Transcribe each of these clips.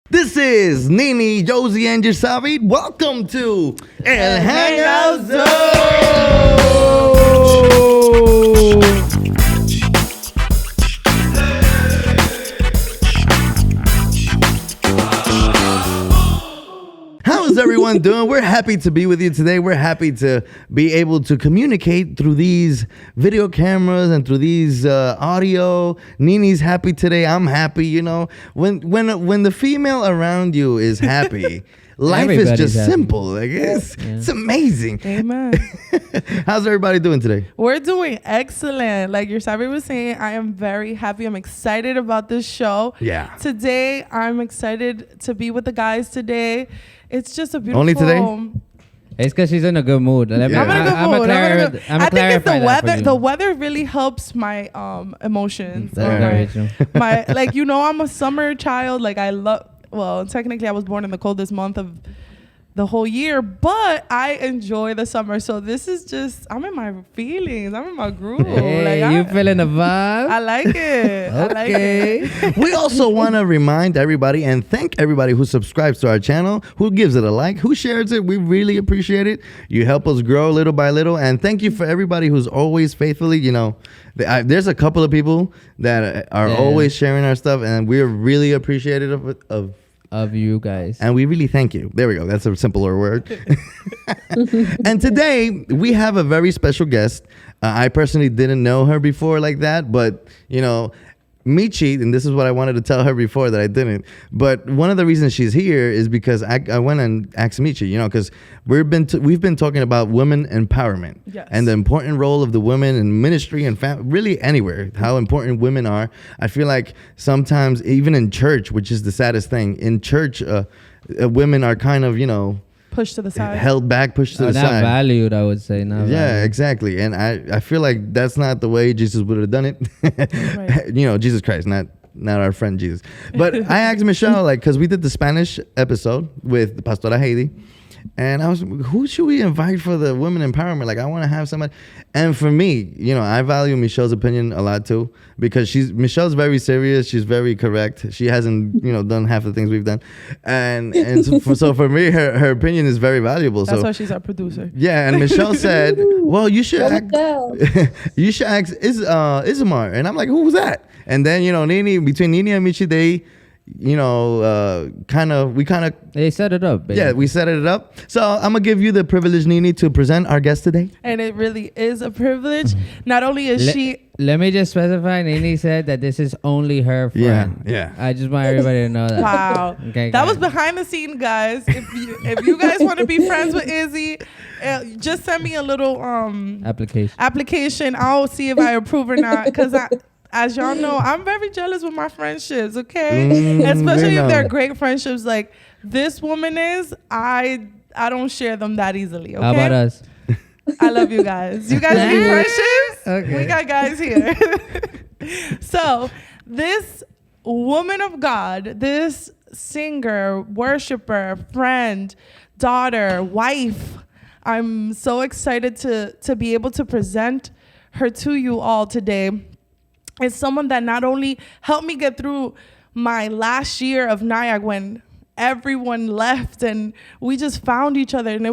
This is Nini, Josie, and Yasabi. Welcome to El Hangout Zone. How is everyone doing? We're happy to be with you today. We're happy to be able to communicate through these video cameras and through these audio. Nini's happy today. I'm happy. You know, when the female around you is happy, life is just happy. Simple. Like it's amazing. Amen. How's everybody doing today? We're doing excellent. Like your Sabi was saying, I am very happy. I'm excited about this show. Yeah. Today, I'm excited to be with the guys today. It's just a beautiful. Only today? It's because she's in a good mood. I'm in a good mood. I think it's the weather. The weather really helps my emotions. My like I'm a summer child. Like I love. Well, technically, I was born in the coldest month of the whole year, but I enjoy the summer. So this is just, I'm in my feelings. I'm in my groove. Hey, you feeling the vibe? I like it. I like it. We also want to remind everybody and thank everybody who subscribes to our channel, who gives it a like, who shares it. We really appreciate it. You help us grow little by little. And thank you for everybody who's always faithfully, there's a couple of people that are always sharing our stuff, and we're really appreciative of you guys. And we really thank you. There we go. That's a simpler word. And today we have a very special guest. I personally didn't know her before like that, but Michi, and this is what I wanted to tell her before that I didn't. But one of the reasons she's here is because I went and asked Michi, because we've been talking about women empowerment and the important role of the women in ministry and really anywhere, how important women are. I feel like sometimes even in church, which is the saddest thing, in church, women are kind of, pushed to the side, held back, pushed to the not side, valued, I would say. Not valued. Exactly. And I feel like that's not the way Jesus would have done it. Right. Jesus Christ, not our friend Jesus. But I asked Michelle, because we did the Spanish episode with Pastora Heidi, and I was, who should we invite for the women empowerment? Like, I want to have somebody. And for me, I value Michelle's opinion a lot too, because Michelle's very serious. She's very correct. She hasn't, done half the things we've done. And so for me, her opinion is very valuable. That's why she's our producer. Yeah. And Michelle said, well, you should ask Isamar. And I'm like, who was that? And then, between Nini and Michi, they they set it up, baby. Yeah, we set it up. So I'm gonna give you the privilege, Nini, to present our guest today. And it really is a privilege. Not only is she, let me just specify, Nini said that this is only her friend. Yeah. I just want everybody to know that. Wow. Okay, that was behind the scene, guys. If you guys want to be friends with Izzy, just send me a little application. I'll see if I approve or not, because as y'all know, I'm very jealous with my friendships, okay? Especially if they're great friendships like this woman is. I don't share them that easily, okay? How about us? I love you guys. You guys need friendships? Okay. We got guys here. So, this woman of God, this singer, worshiper, friend, daughter, wife, I'm so excited to be able to present her to you all today. It's someone that not only helped me get through my last year of NIAC when everyone left and we just found each other. And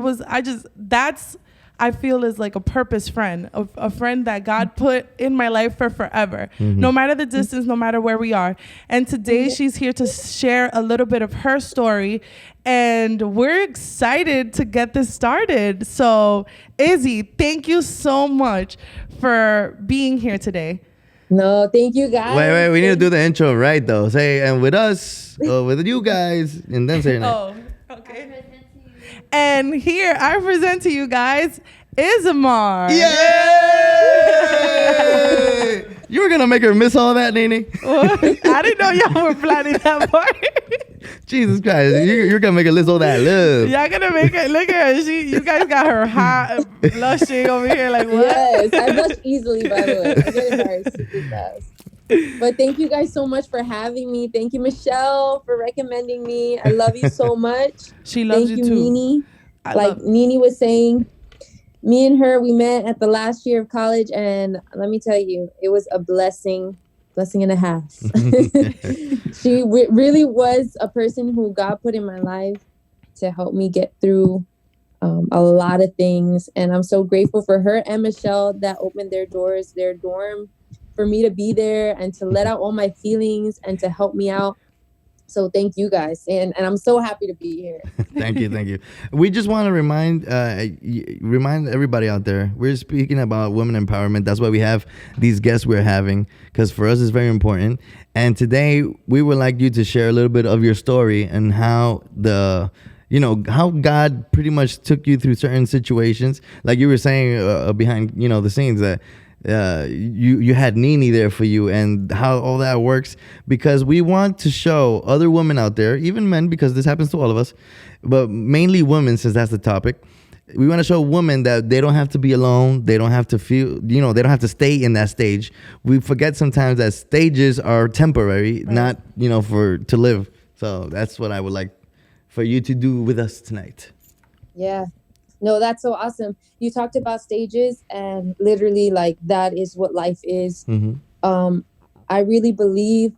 I feel is like a purpose friend, a friend that God put in my life for forever, no matter the distance, no matter where we are. And today she's here to share a little bit of her story. And we're excited to get this started. So Izzy, thank you so much for being here today. No, thank you guys. Wait, we need to do the intro right though. Say, and with us, with you guys, and then say your name. Oh, okay. And here I present to you guys Isamar. Yay! You were gonna make her miss all that, Nini. I didn't know y'all were planning that part. Jesus Christ, you're gonna make her list all that love. Y'all gonna make it. Look at her. You guys got her hot, blushing over here. Like what? Yes, I blush easily. By the way, I get embarrassed super fast. But thank you guys so much for having me. Thank you, Michelle, for recommending me. I love you so much. She loves you too. Nini. Like Nini was saying, me and her, we met at the last year of college, and let me tell you, it was a blessing blessing and a half. She really was a person who God put in my life to help me get through a lot of things. And I'm so grateful for her and Michelle that opened their doors, their dorm, for me to be there and to let out all my feelings and to help me out. So thank you guys. And I'm so happy to be here. Thank you. We just want to remind everybody out there, we're speaking about women empowerment. That's why we have these guests we're having, because for us it's very important. And today we would like you to share a little bit of your story and how how God pretty much took you through certain situations. Like you were saying behind, the scenes, that you had Nini there for you, and how all that works, because we want to show other women out there, even men, because this happens to all of us, but mainly women, since that's the topic. We want to show women that they don't have to be alone. They don't have to feel, they don't have to stay in that stage. We forget sometimes that stages are temporary, not, to live. So that's what I would like for you to do with us tonight. Yeah. No, that's so awesome. You talked about stages, and literally, like, that is what life is. Mm-hmm. I really believe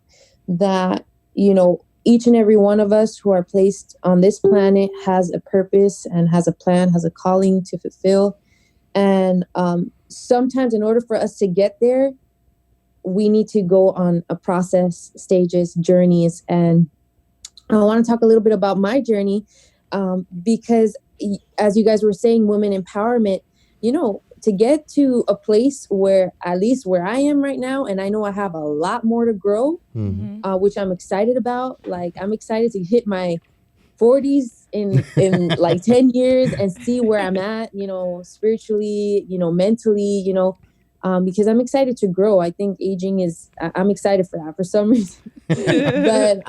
that, each and every one of us who are placed on this planet has a purpose and has a plan, has a calling to fulfill. And sometimes in order for us to get there, we need to go on a process, stages, journeys. And I want to talk a little bit about my journey because, as you guys were saying, women empowerment, to get to a place where, at least where I am right now, and I know I have a lot more to grow, which I'm excited about. Like, I'm excited to hit my 40s in like 10 years and see where I'm at, spiritually, mentally, because I'm excited to grow. I think aging I'm excited for that for some reason. But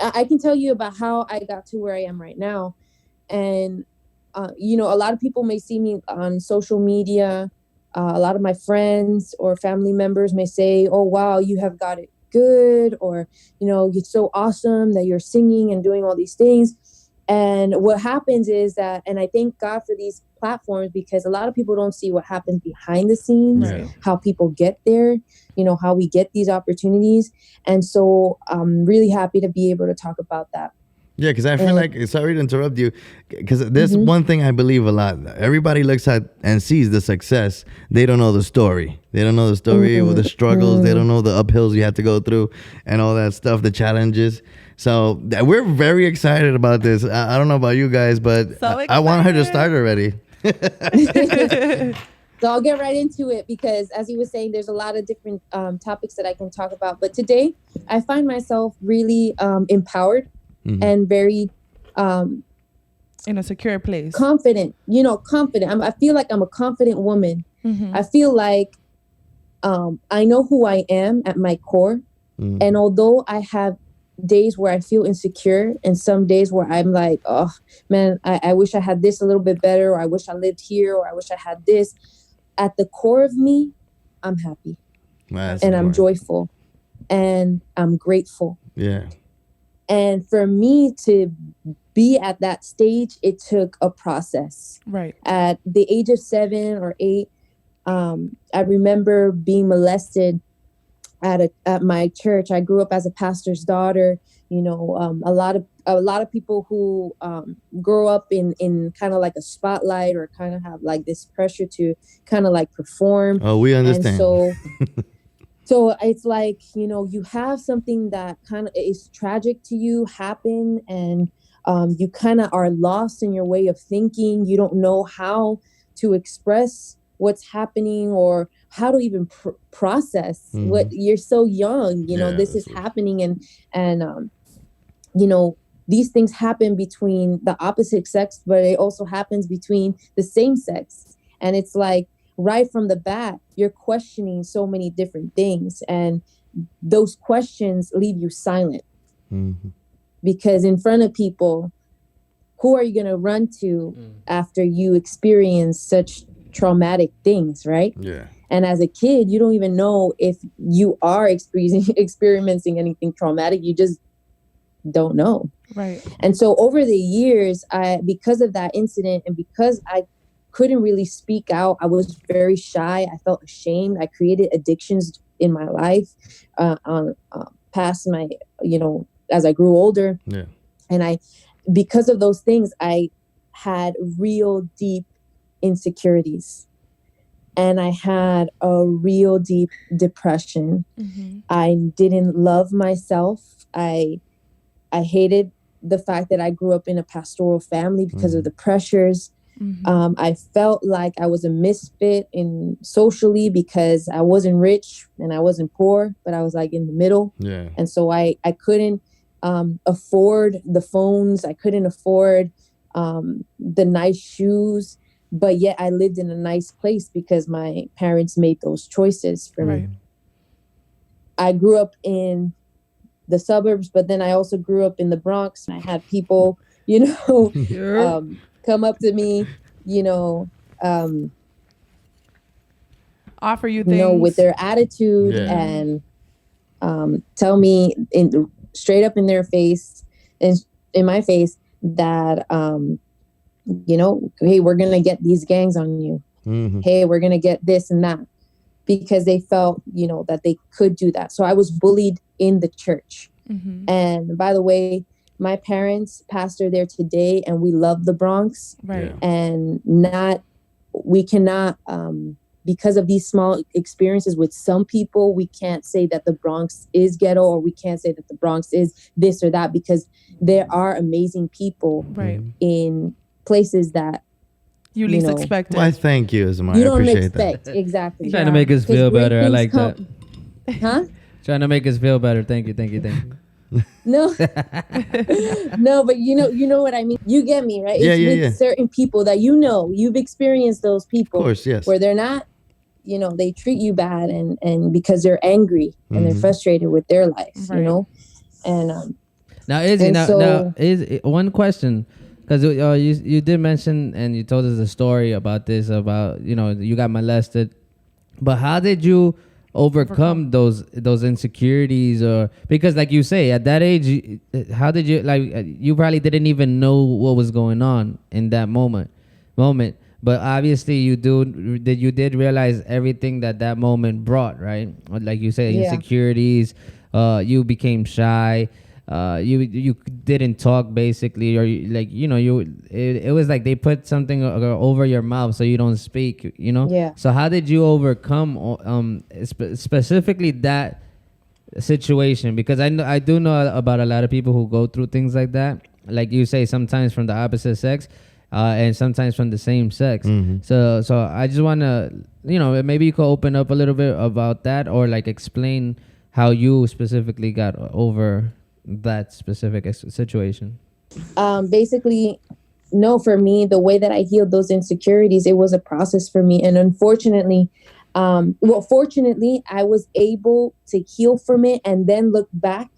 I can tell you about how I got to where I am right now. And, a lot of people may see me on social media. A lot of my friends or family members may say, oh, wow, you have got it good. Or, it's so awesome that you're singing and doing all these things. And what happens is that, and I thank God for these platforms, because a lot of people don't see what happens behind the scenes, how people get there, how we get these opportunities. And so I'm really happy to be able to talk about that. Yeah, because I feel like, sorry to interrupt you, because there's one thing I believe a lot. Everybody looks at and sees the success. They don't know the story. They don't know the story or the struggles. They don't know the uphills you have to go through and all that stuff, the challenges. So we're very excited about this. I don't know about you guys, but So I want her to start already. So I'll get right into it, because as you were saying, there's a lot of different topics that I can talk about. But today I find myself really empowered. And very in a secure place, confident, confident. I feel like I'm a confident woman. I feel like I know who I am at my core. And although I have days where I feel insecure, and some days where I'm like, oh man, I wish I had this a little bit better, or I wish I lived here, or I wish I had this, at the core of me, I'm happy. And I'm joyful, and I'm grateful. Yeah. And for me to be at that stage, it took a process. Right. At the age of 7 or 8, I remember being molested at my church. I grew up as a pastor's daughter. A lot of people who grow up in kind of like a spotlight, or kind of have like this pressure to kind of like perform. Oh, we understand. And so it's like, you have something that kind of is tragic to you happen, and you kind of are lost in your way of thinking. You don't know how to express what's happening, or how to even process what you're so young, this is happening. And these things happen between the opposite sex, but it also happens between the same sex. And it's like, right from the bat, you're questioning so many different things, and those questions leave you silent. Because in front of people, who are you going to run to after you experience such traumatic things, right? Yeah. And as a kid, you don't even know if you are experiencing anything traumatic. You just don't know. Right. And so over the years, because of that incident, and because I couldn't really speak out, I was very shy. I felt ashamed. I created addictions in my life, on past my, as I grew older. Yeah. And because of those things, I had real deep insecurities, and I had a real deep depression. I didn't love myself. I hated the fact that I grew up in a pastoral family because of the pressures. I felt like I was a misfit in socially because I wasn't rich and I wasn't poor, but I was like in the middle. Yeah. And so I couldn't afford the phones. I couldn't afford the nice shoes, but yet I lived in a nice place because my parents made those choices for me. I grew up in the suburbs, but then I also grew up in the Bronx. I had people, come up to me, offer you things, with their attitude and tell me straight up in their face and in my face that, hey, we're going to get these gangs on you. Hey, we're going to get this and that, because they felt, that they could do that. So I was bullied in the church. And by the way, my parents pastor there today, and we love the Bronx. Right. And we cannot, because of these small experiences with some people, we can't say that the Bronx is ghetto, or we can't say that the Bronx is this or that, because there are amazing people in places that you least expect it. Why, thank you, Isamar. You don't appreciate expect that. exactly. Trying to make us feel better. I like that. Huh? Trying to make us feel better. Thank you. No, no, but you know what I mean. You get me, right? It's with certain people that you've experienced those people. Of course, yes. Where they're not, they treat you bad, and because they're angry and they're frustrated with their life, and now Izzy, now is one question. Because you did mention, and you told us a story about this, about, you got molested. But how did you overcome those insecurities? Or because, like you say, at that age, how did you, you probably didn't even know what was going on in that moment. But obviously you did realize everything that moment brought, right? Like you say, insecurities, you became shy. You didn't talk, basically, or it was like they put something over your mouth so you don't speak, So how did you overcome specifically that situation? Because I do know about a lot of people who go through things like that, like you say, sometimes from the opposite sex, and sometimes from the same sex. So I just want to, maybe you could open up a little bit about that, or explain how you specifically got over that specific situation. Basically, no, for me, the way that I healed those insecurities, it was a process for me. And unfortunately, fortunately, I was able to heal from it and then look back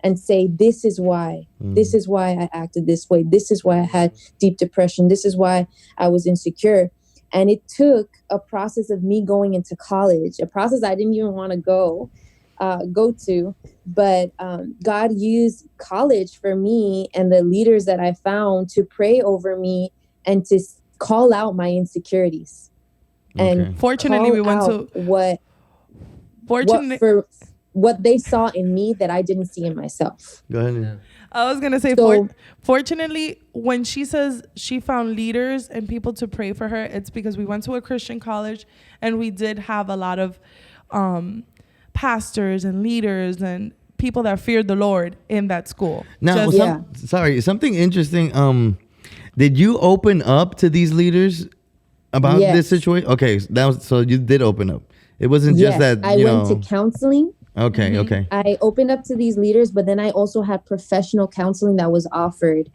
and say, this is why I acted this way. This is why I had deep depression. This is why I was insecure. And it took a process of me going into college, a process I didn't even want to go to, but God used college for me and the leaders that I found to pray over me and to call out my insecurities. Okay. And fortunately, we went to what they saw in me that I didn't see in myself. Go ahead. Yeah. I was gonna say, fortunately, when she says she found leaders and people to pray for her, it's because we went to a Christian college and we did have a lot of pastors and leaders and people that feared the Lord in that school. Now, something interesting. Did you open up to these leaders about this situation? Okay, so you did open up. It wasn't just that I went to counseling. Okay, okay. I opened up to these leaders, but then I also had professional counseling that was offered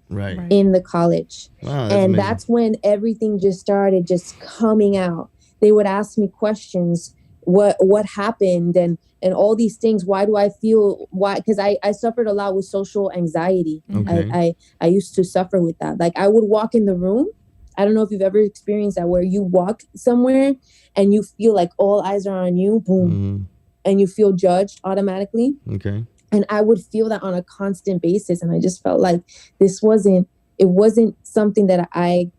in the college. Wow, that's when everything just started just coming out. They would ask me questions. What happened and all these things. Why do I feel because I suffered a lot with social anxiety. Okay. I used to suffer with that. Like I would walk in the room. I don't know if you've ever experienced that, where you walk somewhere and you feel like all eyes are on you, boom, and you feel judged automatically. Okay. And I would feel that on a constant basis, and I just felt like it wasn't something that I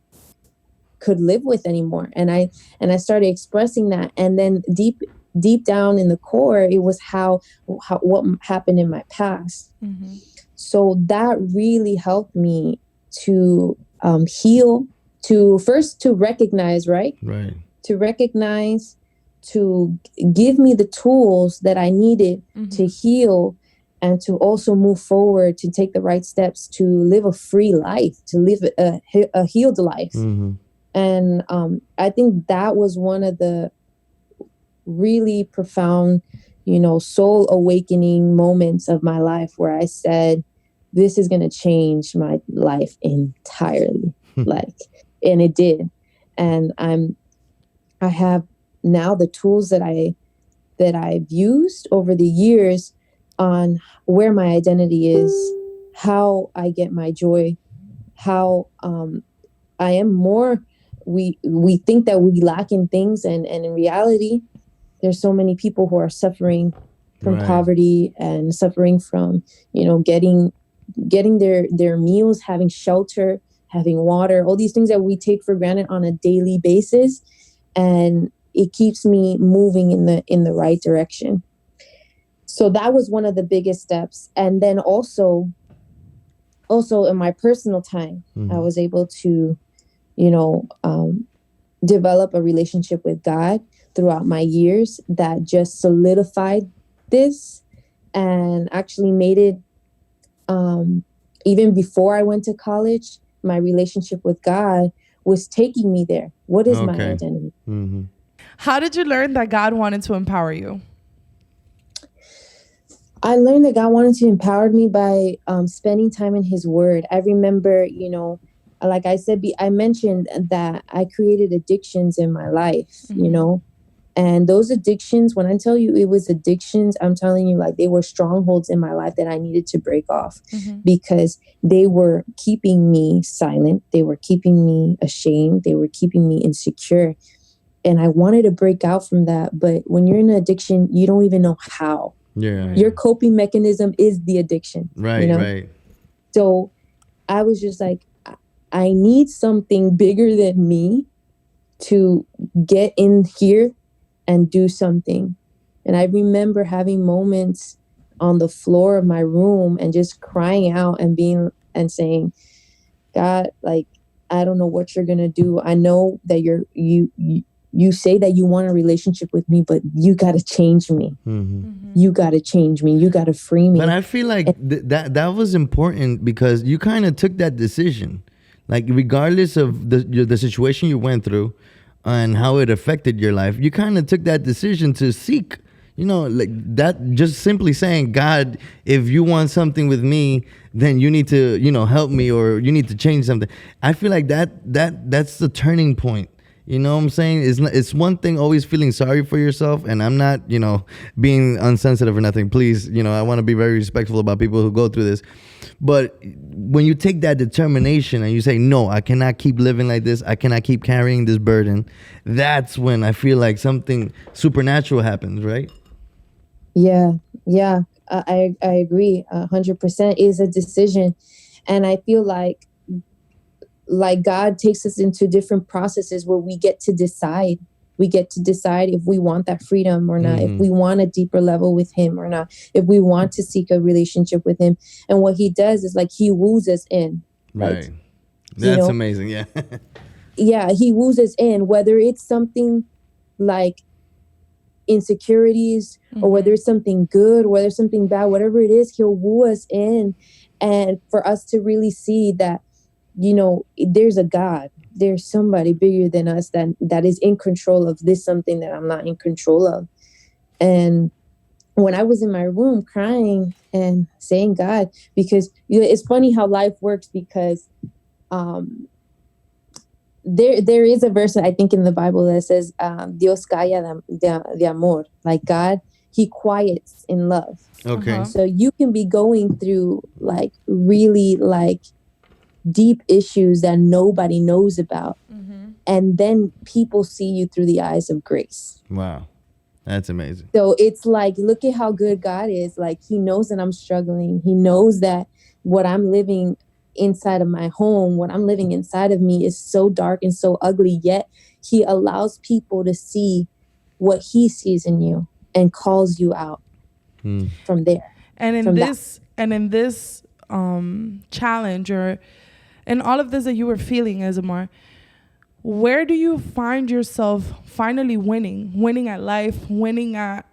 could live with anymore. And I started expressing that. And then deep deep down in the core, it was how what happened in my past. Mm-hmm. So that really helped me to heal, to first to recognize, right? Right. To recognize, to give me the tools that I needed to heal, and to also move forward, to take the right steps, to live a free life, to live a healed life. Mm-hmm. And I think that was one of the really profound, soul awakening moments of my life, where I said, this is going to change my life entirely. And it did. And I have now the tools that I've used over the years on where my identity is, how I get my joy, how I am more. We think that we lack in things, and in reality, there's so many people who are suffering from poverty and suffering from, getting their meals, having shelter, having water, all these things that we take for granted on a daily basis. And it keeps me moving in the right direction. So that was one of the biggest steps. And then also in my personal time, I was able to, develop a relationship with God throughout my years that just solidified this, and actually made it, even before I went to college, my relationship with God was taking me there. What is my identity? Mm-hmm. How did you learn that God wanted to empower you? I learned that God wanted to empower me by spending time in His Word. I remember, like I said, I mentioned that I created addictions in my life, and those addictions, when I tell you it was addictions, I'm telling you, like, they were strongholds in my life that I needed to break off, because they were keeping me silent. They were keeping me ashamed. They were keeping me insecure. And I wanted to break out from that. But when you're in an addiction, you don't even know how. Yeah. Your coping mechanism is the addiction. Right, right. So I was just like, I need something bigger than me to get in here and do something. And I remember having moments on the floor of my room and just crying out and saying, God, like, I don't know what you're going to do. I know that you say that you want a relationship with me, but you got to change me. You got to change me. You got to free me. But I feel like that was important, because you kind of took that decision, like, regardless of the situation you went through and how it affected your life, you kind of took that decision to seek, like that, just simply saying, God, if you want something with me, then you need to, help me, or you need to change something. I feel like that's the turning point. You know what I'm saying? It's one thing always feeling sorry for yourself, and I'm not, being unsensitive or nothing. Please, I want to be very respectful about people who go through this. But when you take that determination and you say, no, I cannot keep living like this, I cannot keep carrying this burden, that's when I feel like something supernatural happens, right? Yeah. I agree. 100% is a decision. And I feel like God takes us into different processes where we get to decide. We get to decide if we want that freedom or not, if we want a deeper level with Him or not, if we want to seek a relationship with Him. And what He does is, like, He woos us in. Right. Like, that's amazing. Yeah. Yeah, He woos us in, whether it's something like insecurities, or whether it's something good, whether it's something bad, whatever it is, He'll woo us in. And for us to really see that, there's a God, there's somebody bigger than us that is in control of this, something that I'm not in control of. And when I was in my room crying and saying, God, because it's funny how life works, because there is a verse, I think, in the Bible that says, Dios calla de amor, like God, He quiets in love. Okay. So you can be going through, like, really, like, deep issues that nobody knows about. And then people see you through the eyes of grace. Wow. That's amazing. So it's like, look at how good God is. Like, He knows that I'm struggling. He knows that what I'm living inside of my home, what I'm living inside of me, is so dark and so ugly, yet He allows people to see what he sees in you and calls you out from there. And in this challenge, or in all of this that you were feeling, Isamar, where do you find yourself finally winning at life, winning at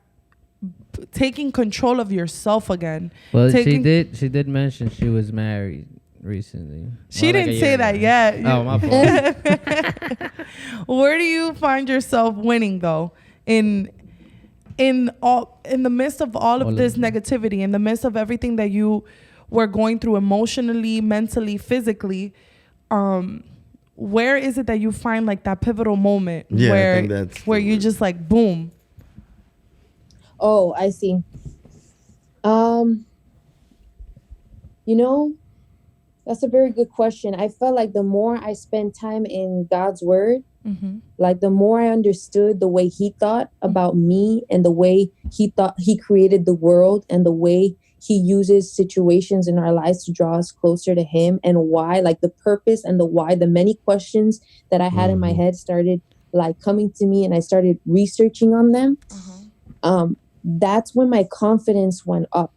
taking control of yourself again? Well, she did mention she was married recently. She didn't say that yet. Oh, my fault. Where do you find yourself winning though? In the midst of all of this negativity, in the midst of everything that you were going through emotionally, mentally, physically, where is it that you find like that pivotal moment where you just like boom? Oh, I see. That's a very good question. I felt like the more I spent time in God's word, like the more I understood the way he thought about me and the way he thought he created the world and the way he uses situations in our lives to draw us closer to him, and why, like the purpose and the why, the many questions that I had in my head started like coming to me, and I started researching on them. That's when my confidence went up.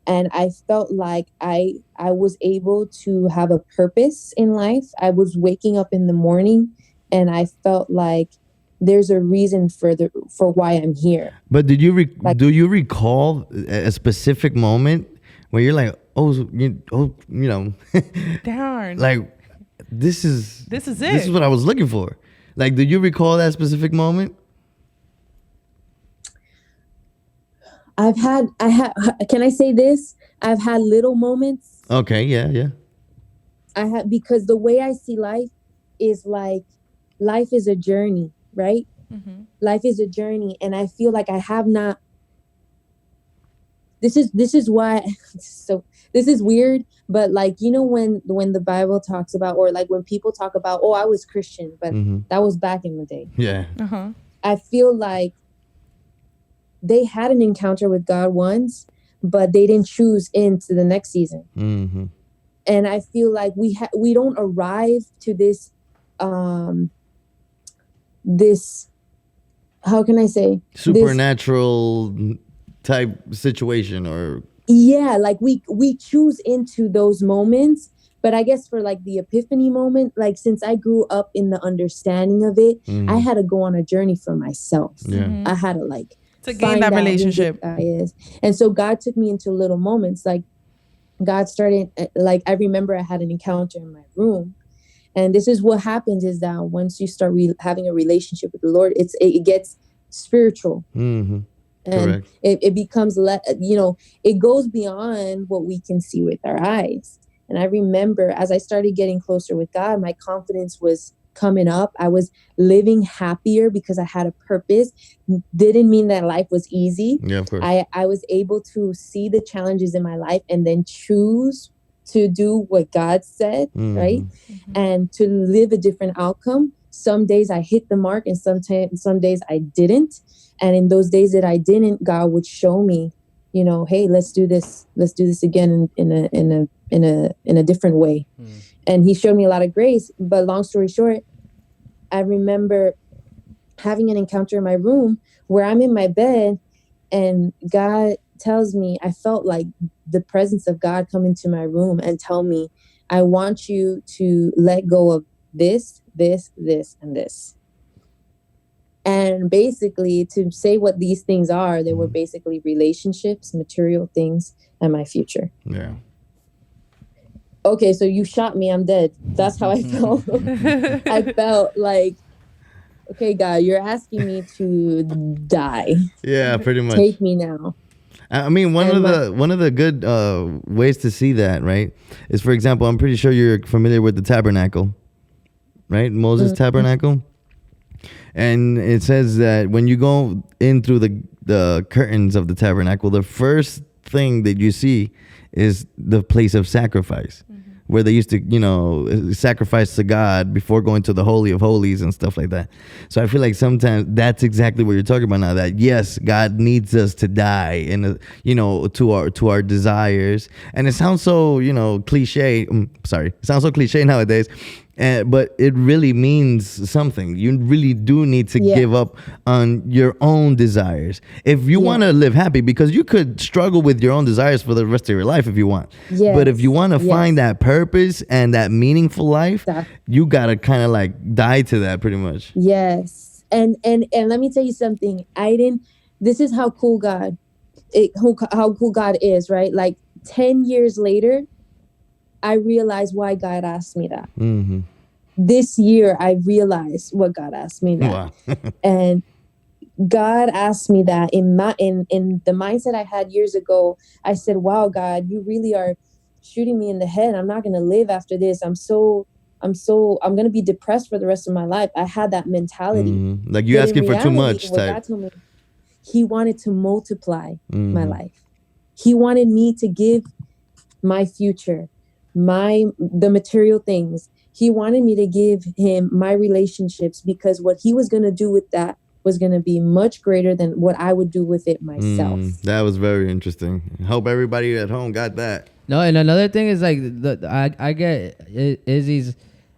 And I felt like I was able to have a purpose in life. I was waking up in the morning and I felt like there's a reason for why I'm here. But do you recall a specific moment where you're like, darn, like this is it. This is what I was looking for. Like, do you recall that specific moment? Can I say this? I've had little moments. Okay, yeah. Because the way I see life is like, life is a journey, right? Life is a journey. And I feel like I have not, this is why, so this is weird, but like, when the Bible talks about, or like when people talk about, oh, I was Christian, but that was back in the day. Yeah. I feel like they had an encounter with God once, but they didn't choose into the next season. And I feel like we don't arrive to this, how can I say? Supernatural type situation, or... Yeah, like we choose into those moments. But I guess for like the epiphany moment, like since I grew up in the understanding of it, I had to go on a journey for myself. I had to gain that relationship. And so God took me into little moments. Like God started, like I remember I had an encounter in my room. And this is what happens is that once you start having a relationship with the Lord, it gets spiritual. And correct. It becomes, it goes beyond what we can see with our eyes. And I remember as I started getting closer with God, my confidence was coming up. I was living happier because I had a purpose. Didn't mean that life was easy. Yeah, of course. I was able to see the challenges in my life and then choose to do what God said, right? And to live a different outcome. Some days I hit the mark and some days I didn't. And in those days that I didn't, God would show me, hey, let's do this. Let's do this again in a different way. And he showed me a lot of grace. But long story short, I remember having an encounter in my room where I'm in my bed and God tells me, I felt like the presence of God come into my room and tell me, I want you to let go of this, this, this, and this. And basically, to say what these things are, they were basically relationships, material things, and my future. Yeah. Okay, so you shot me, I'm dead. That's how I felt. I felt like, okay, God, you're asking me to die. Yeah, pretty much. Take me now. I mean, one of the good ways to see that, right, is, for example, I'm pretty sure you're familiar with the tabernacle, right? Moses' tabernacle. And it says that when you go in through the curtains of the tabernacle, the first thing that you see is the place of sacrifice, where they used to, sacrifice to God before going to the Holy of Holies and stuff like that. So I feel like sometimes that's exactly what you're talking about now, that yes, God needs us to die and, to our desires. And it sounds so, cliche. It sounds so cliche nowadays. But it really means something. You really do need to Yeah. give up on your own desires if you want to live happy, because you could struggle with your own desires for the rest of your life if you want. Yes. But if you want to Yes. find that purpose and that meaningful life, That- you gotta kind of like die to that pretty much. Yes. And let me tell you something. This is how cool how cool God is, right? Like 10 years later, I realized why God asked me that. Mm-hmm. This year, I realized what God asked me that. Wow. And God asked me that in the mindset I had years ago. I said, wow, God, you really are shooting me in the head. I'm not going to live after this. I'm going to be depressed for the rest of my life. I had that mentality. Mm-hmm. Like you But asking in for too reality, much what type. God told me, he wanted to multiply my Mhm. life. He wanted me to give my future, the material things. He wanted me to give him my relationships, because what he was going to do with that was going to be much greater than what I would do with it myself. That was very interesting. Hope everybody at home got that. No, and another thing is like I get Izzy's,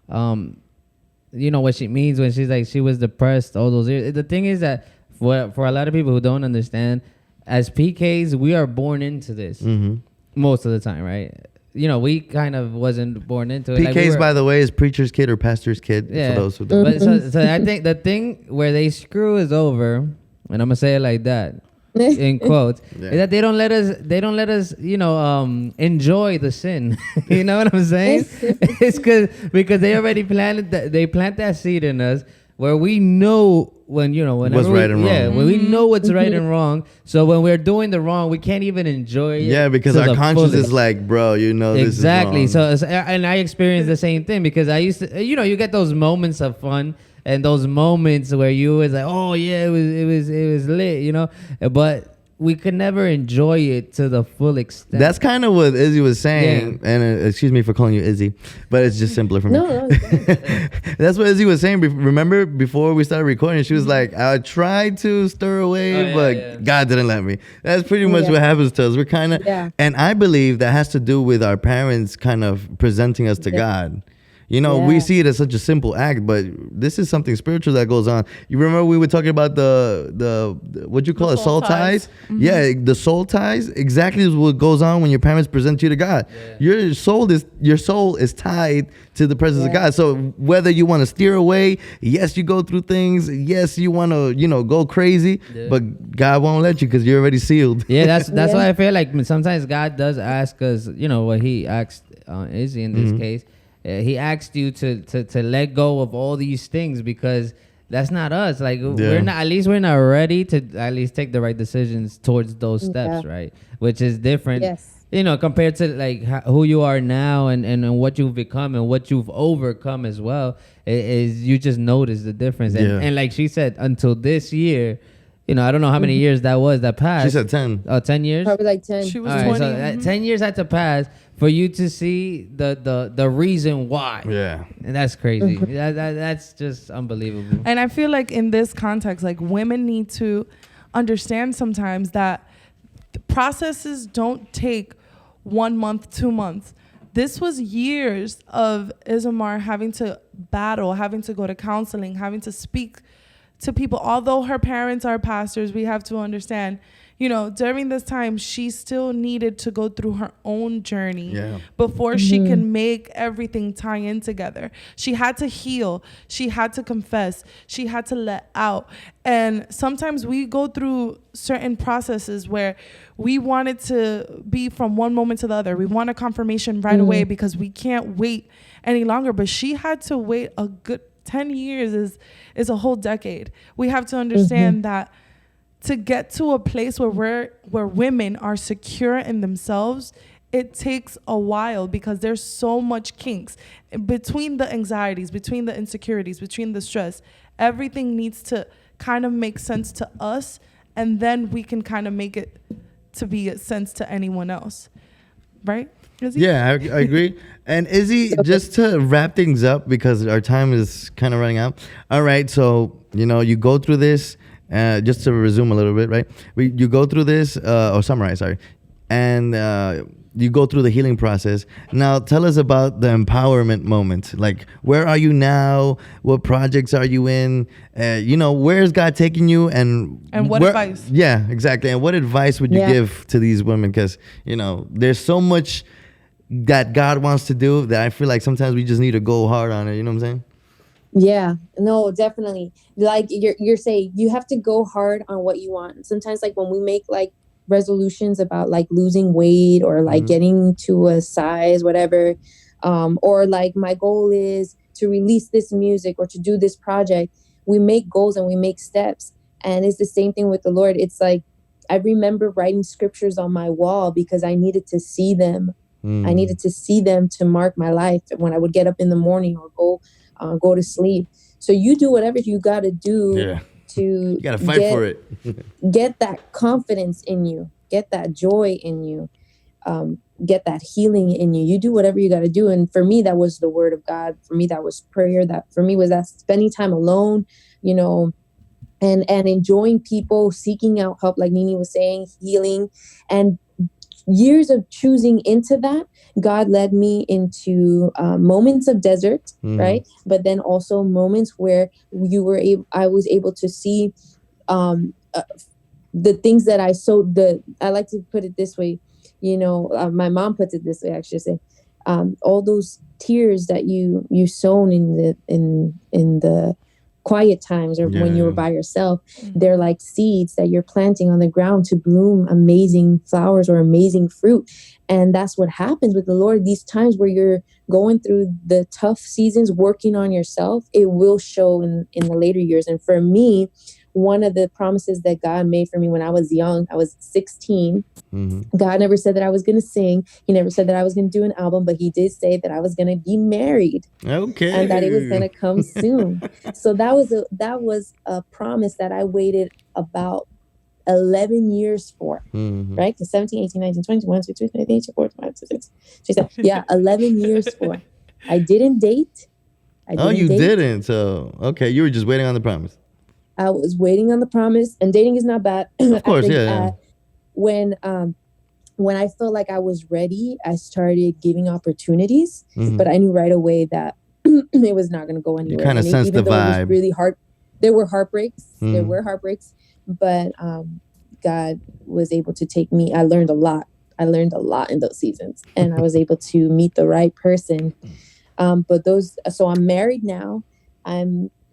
what she means when she's like she was depressed all those years. The thing is that for a lot of people who don't understand, as PKs, we are born into this most of the time, right? We kind of wasn't born into it. PKs, by the way, is preacher's kid or pastor's kid. Yeah. For those who don't. But so I think the thing where they screw is over, and I'm gonna say it like that in quotes, Yeah. is that they don't let us enjoy the sin. You know what I'm saying? It's because they already plant that seed in us where we know when What's right and wrong. Yeah, when we know what's right and wrong. So when we're doing the wrong, we can't even enjoy it. Yeah, because to our the conscience fullest. is like, bro, Exactly. this is wrong. So and I experienced the same thing, because I used to, you get those moments of fun and those moments where you was like, oh yeah, it was lit, but we could never enjoy it to the full extent. That's kind of what Izzy was saying. Yeah. And excuse me for calling you Izzy, but it's just simpler for me. No. That's what Izzy was saying. Remember before we started recording, she was like, I tried to stir away, but God didn't let me. That's pretty much what happens to us. We're kind of, and I believe that has to do with our parents kind of presenting us to God. We see it as such a simple act, but this is something spiritual that goes on. You remember we were talking about the what you call it, soul ties? Mm-hmm. Yeah, the soul ties exactly is what goes on when your parents present you to God. Yeah. Your soul is tied to the presence of God. So whether you want to steer away, yes, you go through things, yes, you want to go crazy, but God won't let you because you're already sealed. Yeah, that's why I feel like sometimes God does ask us, what He asked Izzy in this case. He asked you to let go of all these things, because that's not us. Like we're not ready to at least take the right decisions towards those steps, right? Which is different, compared to like who you are now and what you've become and what you've overcome as well. Is you just notice the difference, and like she said, until this year. I don't know how many years that passed. She said 10. Oh, 10 years? Probably like 10. She was All 20. right, so 10 years had to pass for you to see the reason why. Yeah. And that's crazy. That's just unbelievable. And I feel like in this context, like women need to understand sometimes that the processes don't take 1 month, 2 months. This was years of Isamar having to battle, having to go to counseling, having to speak to people. Although her parents are pastors, we have to understand, during this time, she still needed to go through her own journey before she can make everything tie in together. She had to heal. She had to confess. She had to let out. And sometimes we go through certain processes where we want it to be from one moment to the other. We want a confirmation right away because we can't wait any longer. But she had to wait a good 10 years is a whole decade. We have to understand that to get to a place where women are secure in themselves, it takes a while, because there's so much kinks between the anxieties, between the insecurities, between the stress. Everything needs to kind of make sense to us, and then we can kind of make it to be a sense to anyone else, right? Izzy? Yeah, I agree. And Izzy, just to wrap things up, because our time is kind of running out. All right, so, you go through this, just to resume a little bit, right? You go through this, or summarize, sorry. And you go through the healing process. Now, tell us about the empowerment moment. Like, where are you now? What projects are you in? Where is God taking you? And what advice? Yeah, exactly. And what advice would you give to these women? Because, there's so much that God wants to do that I feel like sometimes we just need to go hard on it. You know what I'm saying? Yeah, no, definitely. Like you're saying, you have to go hard on what you want. Sometimes, like when we make like resolutions about like losing weight or like getting to a size, whatever, or like my goal is to release this music or to do this project, we make goals and we make steps. And it's the same thing with the Lord. It's like I remember writing scriptures on my wall because I needed to see them. I needed to see them to mark my life when I would get up in the morning or go to sleep. So you do whatever you got to do to you got to fight for it. Get that confidence in you, get that joy in you, get that healing in you. You do whatever you got to do. And for me, that was the word of God. For me, that was prayer. That for me was that spending time alone, and enjoying people, seeking out help, like Nini was saying, healing. And years of choosing into that, God led me into moments of desert, right? But then also moments where I was able to see the things that I sowed. I like to put it this way, my mom puts it this way, I should say, all those tears that you sown in the quiet times or when you were by yourself, they're like seeds that you're planting on the ground to bloom amazing flowers or amazing fruit. And that's what happens with the Lord. These times where you're going through the tough seasons, working on yourself, it will show in the later years. And for me, one of the promises that God made for me when I was young, I was 16. God never said that I was going to sing. He never said that I was going to do an album, but he did say that I was going to be married. Okay. And that it was going to come soon. So that was a promise that I waited about 11 years for, right? Because 17, 18, 19, 20, 21, 22, 23, 24, 25, 26. She said, 11 years for. I didn't date. Didn't. So, okay. You were just waiting on the promise. I was waiting on the promise, and dating is not bad. Of course, yeah. When I felt like I was ready, I started giving opportunities, but I knew right away that it was not going to go anywhere. You kind of sensed the vibe. It was really hard. There were heartbreaks. There were heartbreaks, but God was able to take me. I learned a lot. In those seasons, and I was able to meet the right person. So I'm married now. I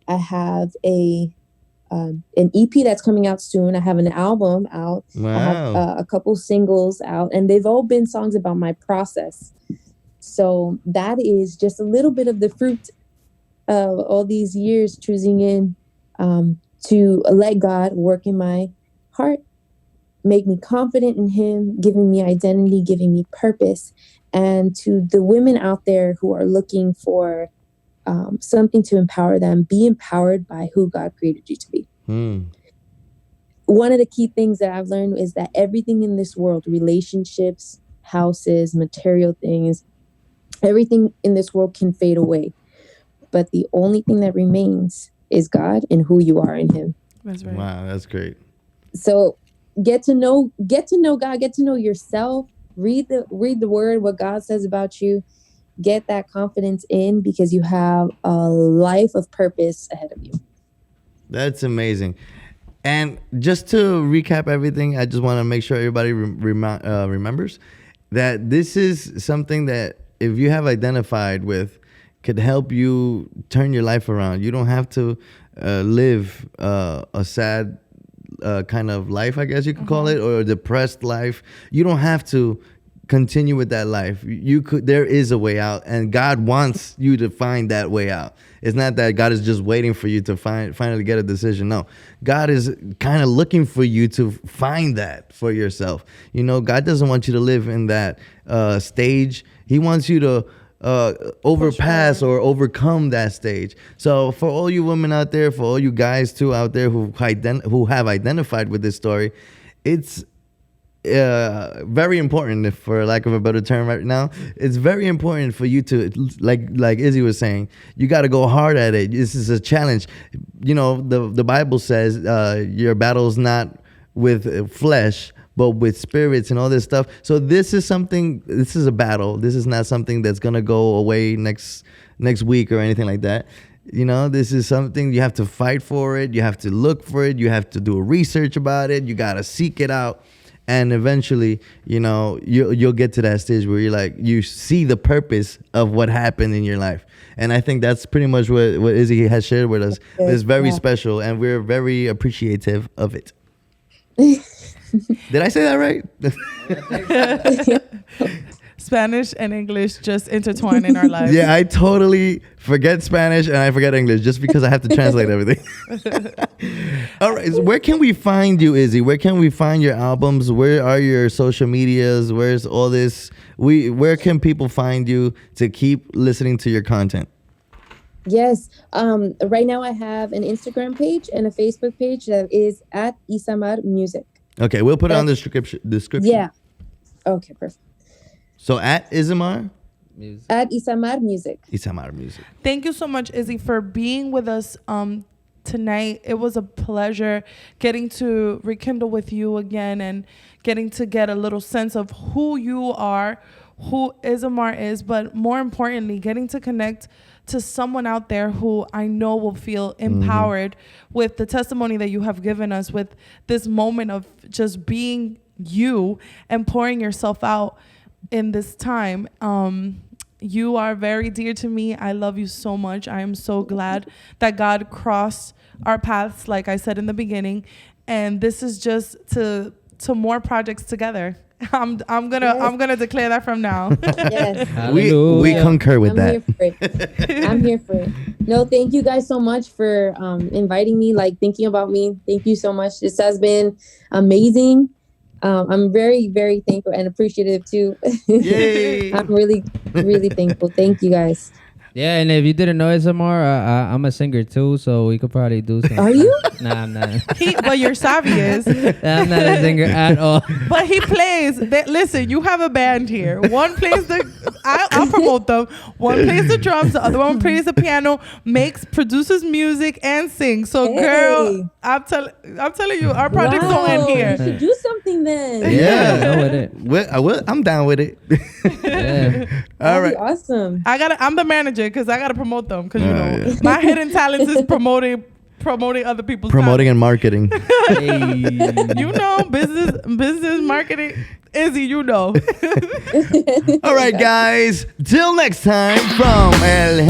have an EP that's coming out soon. I have an album out. Wow. I have a couple singles out, and they've all been songs about my process. So that is just a little bit of the fruit of all these years choosing in to let God work in my heart, make me confident in him, giving me identity, giving me purpose. And to the women out there who are looking for something to empower them, be empowered by who God created you to be. One of the key things that I've learned is that everything in this world, relationships, houses, material things, everything in this world can fade away. But the only thing that remains is God and who you are in him. That's right. Wow, that's great. So get to know God, get to know yourself, read the word, what God says about you. Get that confidence in, because you have a life of purpose ahead of you. That's amazing. And just to recap everything, I just want to make sure everybody remembers that this is something that if you have identified with, could help you turn your life around. You don't have to live a sad kind of life, I guess you could call it, or a depressed life. You don't have to continue with that life. There is a way out, and God wants you to find that way out. It's not that God is just waiting for you to finally get a decision. No, God is kind of looking for you to find that for yourself. God doesn't want you to live in that stage. He wants you to overpass or overcome that stage. So for all you women out there, for all you guys too out there who have identified with this story, it's very important, if for lack of a better term right now, it's very important for you to, like Izzy was saying, you got to go hard at it. This is a challenge. The Bible says your battle's not with flesh, but with spirits and all this stuff. So this is a battle. This is not something that's going to go away next week or anything like that. You know, this is something you have to fight for it. You have to look for it. You have to do a research about it. You got to seek it out. And eventually, you know, you'll get to that stage where you're like, you see the purpose of what happened in your life. And I think that's pretty much what Izzy has shared with us. It's very special, and we're very appreciative of it. Did I say that right? Spanish and English just intertwine in our lives. Yeah, I totally forget Spanish and I forget English just because I have to translate everything. All right, so where can we find you, Izzy? Where can we find your albums? Where are your social medias? Where's all this? Where can people find you to keep listening to your content? Yes. Right now I have an Instagram page and a Facebook page that is at Isamar Music. Okay, we'll put it on the description. Yeah. Okay, perfect. So at Isamar? At Isamar Music. Isamar Music. Thank you so much, Izzy, for being with us tonight. It was a pleasure getting to rekindle with you again and getting to get a little sense of who you are, who Isamar is, but more importantly, getting to connect to someone out there who I know will feel empowered with the testimony that you have given us, with this moment of just being you and pouring yourself out in this time. You are very dear to me. I love you so much. I am so glad that God crossed our paths, like I said in the beginning, and this is just to more projects together. I'm gonna declare that from now. Yes. We concur with that. I'm here for it. No, thank you guys so much for inviting me, like thinking about me. Thank you so much. This has been amazing. I'm very, very thankful and appreciative too. Yay. I'm really, really thankful. Thank you guys. Yeah, and if you didn't know Isamar, I'm a singer too, so we could probably do something. Are you? Nah, I'm not. But your savvy is. I'm not a singer at all. But he plays. Listen, you have a band here. One plays I'll promote them. One plays the drums, the other one plays the piano, produces music, and sings. So, girl, I'm telling you, our projects don't end You here. should do something then. Yeah, with it. I'm down with it. Yeah. All right. Awesome. I'm the manager because I gotta promote them because my hidden talents is promoting other people's Promoting and marketing. Hey. You know, business marketing. Izzy, you know. All right, guys. Till next time from El